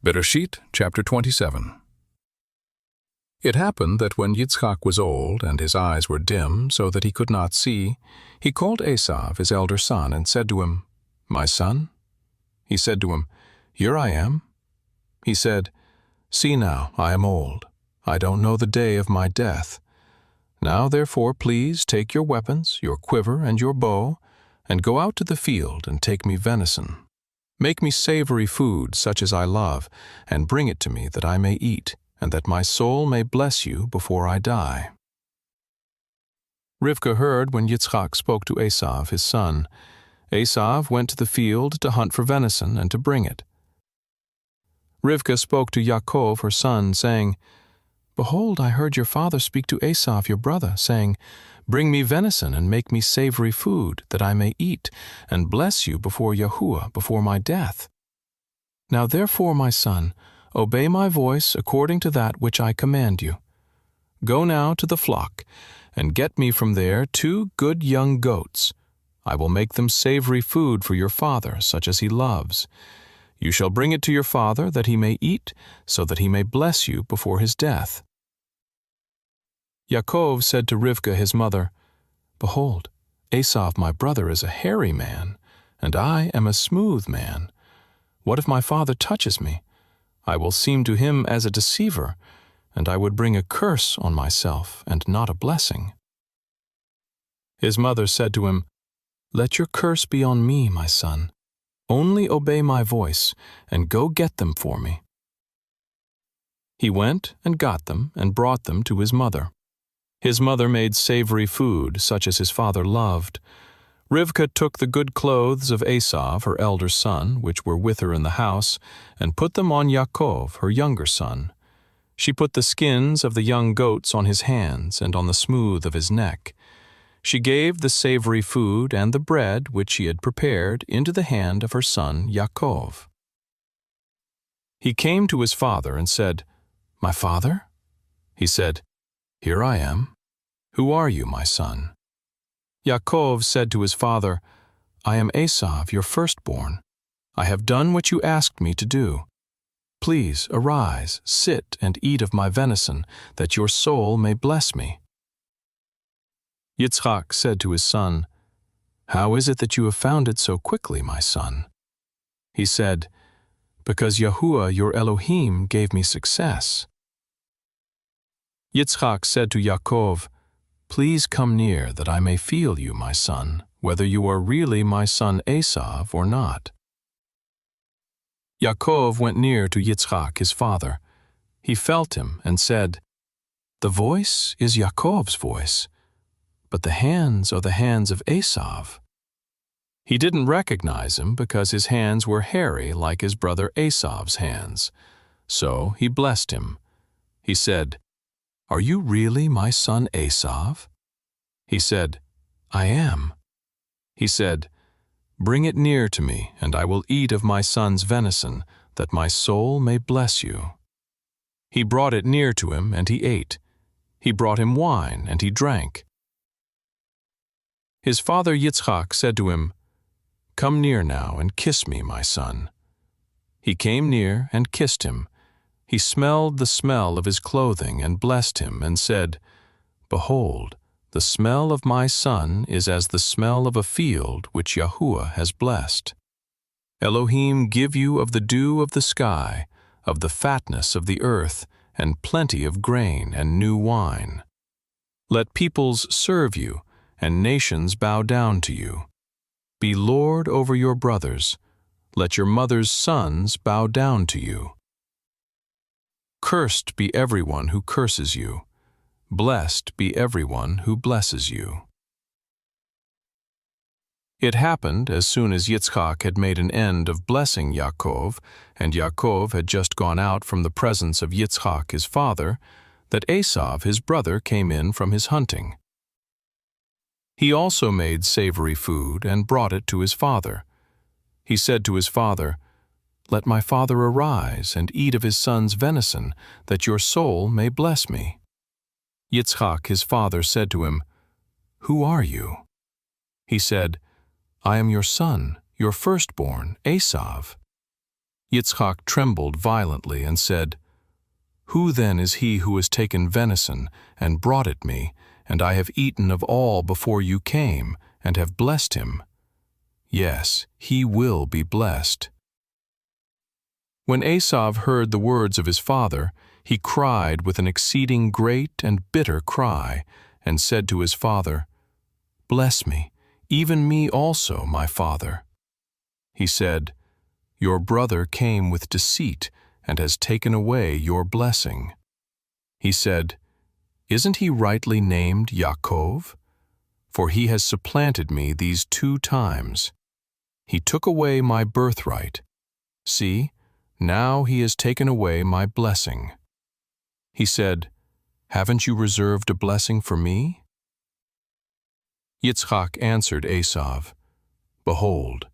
Bereshit, chapter 27. It happened that when Yitzchak was old and his eyes were dim so that he could not see, he called Esav, his elder son, and said to him, "My son?" He said to him, "Here I am." He said, "See now, I am old. I don't know the day of my death. Now therefore please take your weapons, your quiver and your bow, and go out to the field and take me venison. Make me savory food such as I love, and bring it to me that I may eat, and that my soul may bless you before I die." Rivkah heard when Yitzchak spoke to Esav, his son. Esav went to the field to hunt for venison and to bring it. Rivkah spoke to Yaakov, her son, saying, "Behold, I heard your father speak to Esav, your brother, saying, 'Bring me venison and make me savory food, that I may eat, and bless you before Yahuwah, before my death.' Now therefore, my son, obey my voice according to that which I command you. Go now to the flock, and get me from there 2 good young goats. I will make them savory food for your father, such as he loves. You shall bring it to your father, that he may eat, so that he may bless you before his death." Yaakov said to Rivkah his mother, "Behold, Esav my brother is a hairy man, and I am a smooth man. What if my father touches me? I will seem to him as a deceiver, and I would bring a curse on myself, and not a blessing." His mother said to him, "Let your curse be on me, my son. Only obey my voice, and go get them for me." He went and got them, and brought them to his mother. His mother made savory food, such as his father loved. Rivkah took the good clothes of Esav, her elder son, which were with her in the house, and put them on Yaakov, her younger son. She put the skins of the young goats on his hands and on the smooth of his neck. She gave the savory food and the bread which she had prepared into the hand of her son Yaakov. He came to his father and said, "My father?" He said, "Here I am. Who are you, my son?" Yaakov said to his father, "I am Esav, your firstborn. I have done what you asked me to do. Please arise, sit and eat of my venison, that your soul may bless me." Yitzchak said to his son, "How is it that you have found it so quickly, my son?" He said, "Because Yahuwah your Elohim gave me success." Yitzchak said to Yaakov, "Please come near, that I may feel you, my son, whether you are really my son Esav or not." Yaakov went near to Yitzchak his father. He felt him and said, "The voice is Yaakov's voice, but the hands are the hands of Esav." He didn't recognize him because his hands were hairy like his brother Esav's hands. So he blessed him. He said, "Are you really my son Esav?" He said, "I am." He said, "Bring it near to me, and I will eat of my son's venison, that my soul may bless you." He brought it near to him, and he ate. He brought him wine, and he drank. His father Yitzchak said to him, "Come near now and kiss me, my son." He came near and kissed him. He smelled the smell of his clothing and blessed him and said, "Behold, the smell of my son is as the smell of a field which Yahuwah has blessed. Elohim give you of the dew of the sky, of the fatness of the earth, and plenty of grain and new wine. Let peoples serve you, and nations bow down to you. Be Lord over your brothers. Let your mother's sons bow down to you. Cursed be everyone who curses you. Blessed be everyone who blesses you." It happened, as soon as Yitzchak had made an end of blessing Yaakov, and Yaakov had just gone out from the presence of Yitzchak his father, that Esav his brother came in from his hunting. He also made savory food and brought it to his father. He said to his father, "Let my father arise and eat of his son's venison, that your soul may bless me." Yitzchak his father said to him, "Who are you?" He said, "I am your son, your firstborn, Esav." Yitzchak trembled violently and said, "Who then is he who has taken venison and brought it me, and I have eaten of all before you came, and have blessed him? Yes, he will be blessed." When Esav heard the words of his father, he cried with an exceeding great and bitter cry, and said to his father, "Bless me, even me also, my father." He said, "Your brother came with deceit and has taken away your blessing." He said, "Isn't he rightly named Yaakov? For he has supplanted me these 2 times. He took away my birthright. See, now he has taken away my blessing." He said, "Haven't you reserved a blessing for me?" Yitzchak answered Esav, "Behold,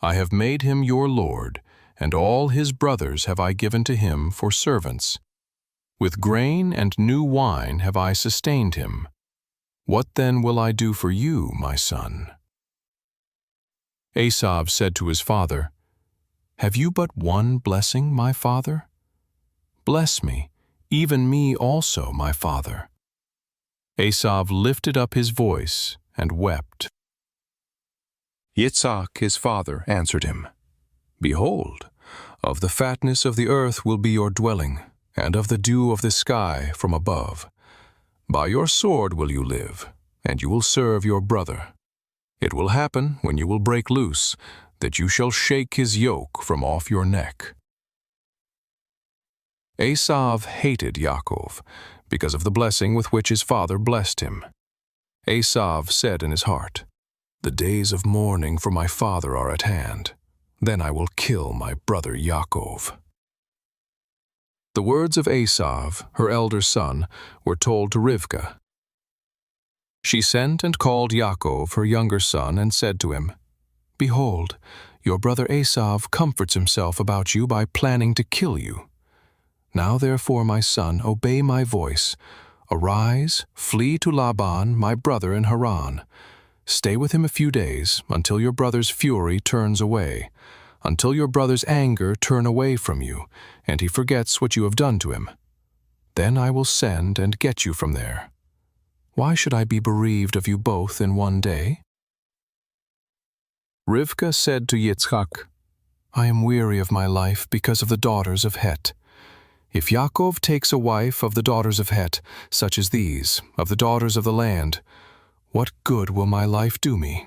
I have made him your lord, and all his brothers have I given to him for servants. With grain and new wine have I sustained him. What then will I do for you, my son?" Esav said to his father, "Have you but one blessing, my father? Bless me, even me also, my father." Esav lifted up his voice and wept. Yitzhak, his father, answered him, "Behold, of the fatness of the earth will be your dwelling, and of the dew of the sky from above. By your sword will you live, and you will serve your brother. It will happen, when you will break loose, that you shall shake his yoke from off your neck." Esav hated Yaakov because of the blessing with which his father blessed him. Esav said in his heart, "The days of mourning for my father are at hand. Then I will kill my brother Yaakov." The words of Esav, her elder son, were told to Rivkah. She sent and called Yaakov, her younger son, and said to him, "Behold, your brother Esav comforts himself about you by planning to kill you. Now therefore, my son, obey my voice. Arise, flee to Laban, my brother in Haran. Stay with him a few days, until your brother's fury turns away, until your brother's anger turn away from you, and he forgets what you have done to him. Then I will send and get you from there. Why should I be bereaved of you both in one day?" Rivkah said to Yitzchak, "I am weary of my life because of the daughters of Het. If Yaakov takes a wife of the daughters of Het, such as these, of the daughters of the land, what good will my life do me?